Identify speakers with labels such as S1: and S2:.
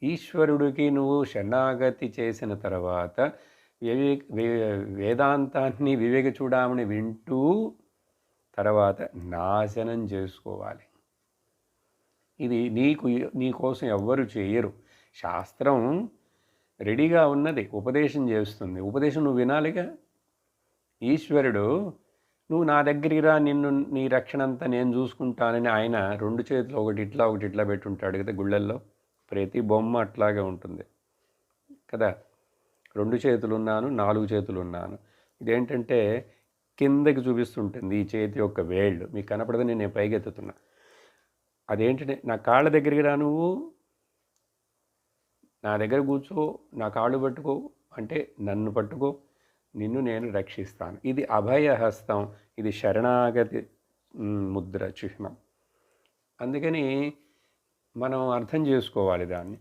S1: ఈశ్వరుడికి నువ్వు శరణాగతి చేసిన తర్వాత వేదాంతాన్ని వివేక చూడామని వింటూ తర్వాత నాశనం చేసుకోవాలి. ఇది నీకోసం ఎవ్వరు చేయరు. శాస్త్రం రెడీగా ఉన్నది, ఉపదేశం చేస్తుంది. ఉపదేశం నువ్వు వినాలిగా. ఈశ్వరుడు నువ్వు నా దగ్గరికి రా, నీ రక్షణ అంతా నేను చూసుకుంటానని ఆయన 2 చేతులు ఒకటి ఇట్లా పెట్టుంటాడు కదా గుళ్ళల్లో. ప్రతి బొమ్మ అట్లాగే ఉంటుంది కదా. 2 చేతులు ఉన్నాను, 4 చేతులు ఉన్నాను. ఇదేంటంటే కిందకి చూపిస్తుంటుంది ఈ చేతి యొక్క వేళ్ళు. మీకు కనపడదని నేను పైకెత్తుతున్నా. అదేంటంటే నా కాళ్ళ దగ్గరికి రా, నువ్వు నా దగ్గర కూర్చో, నా కాళ్ళు పట్టుకో అంటే నన్ను పట్టుకో, నిన్ను నేను రక్షిస్తాను. ఇది అభయహస్తం, ఇది శరణాగతి ముద్ర చిహ్నం. అందుకని మనం అర్థం చేసుకోవాలి దాన్ని.